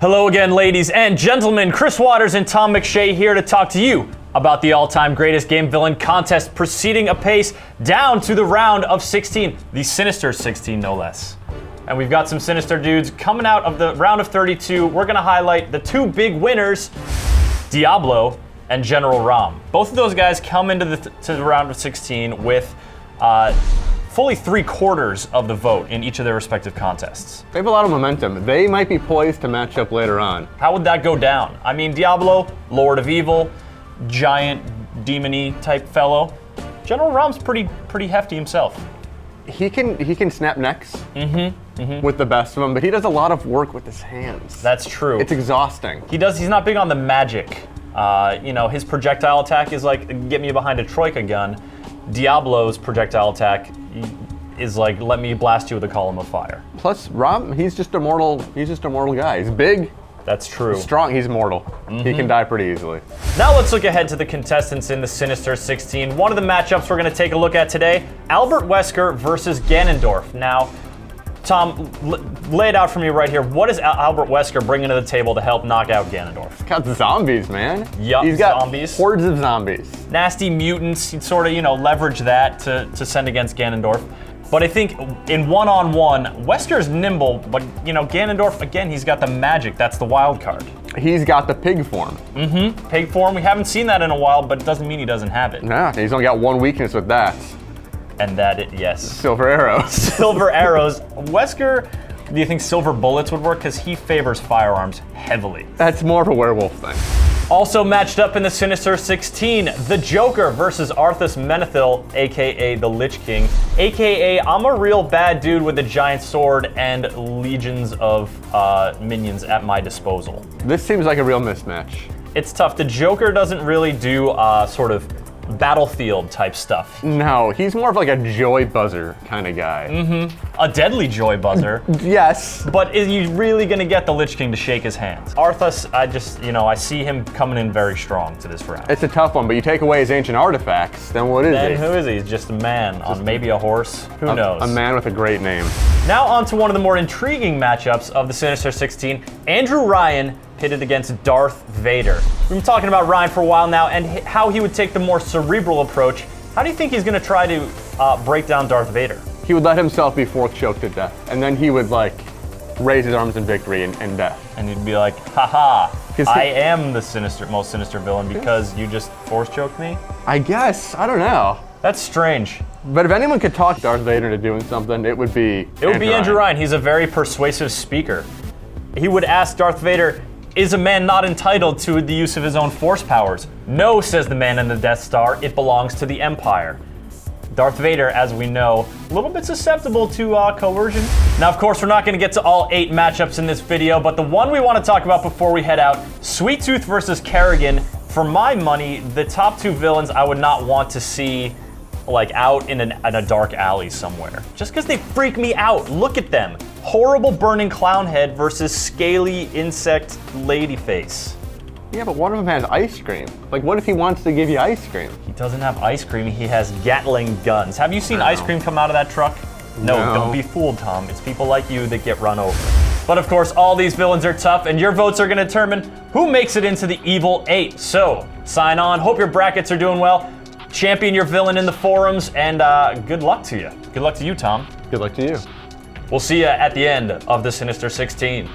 Hello again, ladies and gentlemen. Chris Waters and Tom McShea here to talk to you about the all-time greatest game villain contest, proceeding apace down to the round of 16, the Sinister 16 no less. And we've got some sinister dudes coming out of the round of 32. We're gonna highlight the two big winners, Diablo and General Rom. Both of those guys come into the round of 16 with fully 3/4 of the vote in each of their respective contests. They have a lot of momentum. They might be poised to match up later on. How would that go down? I mean, Diablo, Lord of Evil, giant demon-y type fellow. General Rom's pretty hefty himself. He can snap necks with the best of them, but he does a lot of work with his hands. That's true. It's exhausting. He's not big on the magic. His projectile attack is like, get me behind a troika gun. Diablo's projectile attack is like, let me blast you with a column of fire. Plus, Rom, he's just a mortal guy. He's big. That's true. He's strong, he's mortal. He can die pretty easily. Now let's look ahead to the contestants in the Sinister 16. One of the matchups we're going to take a look at today, Albert Wesker versus Ganondorf. Now, Tom, lay it out for me right here. What is Albert Wesker bringing to the table to help knock out Ganondorf? He's got zombies, man. Yup, He's got zombies. Hordes of zombies. Nasty mutants. He'd sort of, leverage that to send against Ganondorf. But I think in one-on-one, Wesker's nimble, but, Ganondorf, again, he's got the magic. That's the wild card. He's got the pig form. Pig form. We haven't seen that in a while, but it doesn't mean he doesn't have it. Nah, he's only got one weakness with that. And yes. Silver arrows. Silver arrows. Wesker, do you think silver bullets would work? Because he favors firearms heavily. That's more of a werewolf thing. Also matched up in the Sinister 16, the Joker versus Arthas Menethil, aka the Lich King, aka I'm a real bad dude with a giant sword and legions of minions at my disposal. This seems like a real mismatch. It's tough. The Joker doesn't really do sort of battlefield type stuff. No, he's more of like a joy buzzer kind of guy. A deadly joy buzzer. Yes. But is he really gonna get the Lich King to shake his hands? Arthas, I see him coming in very strong to this round. It's a tough one, but you take away his ancient artifacts, then what is he? Then who is he? He's just a man on maybe a horse. Who knows? A man with a great name. Now on to one of the more intriguing matchups of the Sinister 16. Andrew Ryan pitted against Darth Vader. We've been talking about Ryan for a while now and how he would take the more cerebral approach. How do you think he's going to try to break down Darth Vader? He would let himself be force choked to death, and then he would raise his arms in victory and death. And he'd be like, haha, I am the most sinister villain because you just force choked me? I guess, I don't know. That's strange. But if anyone could talk Darth Vader into doing something, it would be Andrew Ryan. He's a very persuasive speaker. He would ask Darth Vader, is a man not entitled to the use of his own force powers? No, says the man in the Death Star, it belongs to the Empire. Darth Vader, as we know, a little bit susceptible to coercion. Now, of course, we're not going to get to all 8 matchups in this video, but the one we want to talk about before we head out, Sweet Tooth versus Kerrigan. For my money, the top 2 villains I would not want to see out in a dark alley somewhere. Just because they freak me out. Look at them. Horrible burning clown head versus scaly insect lady face. Yeah, but one of them has ice cream. What if he wants to give you ice cream? He doesn't have ice cream, he has Gatling guns. Have you seen ice cream come out of that truck? No, don't be fooled, Tom. It's people like you that get run over. But of course, all these villains are tough, and your votes are gonna determine who makes it into the Evil 8. So, sign on, hope your brackets are doing well. Champion your villain in the forums, and good luck to you. Good luck to you, Tom. Good luck to you. We'll see you at the end of the Sinister 16.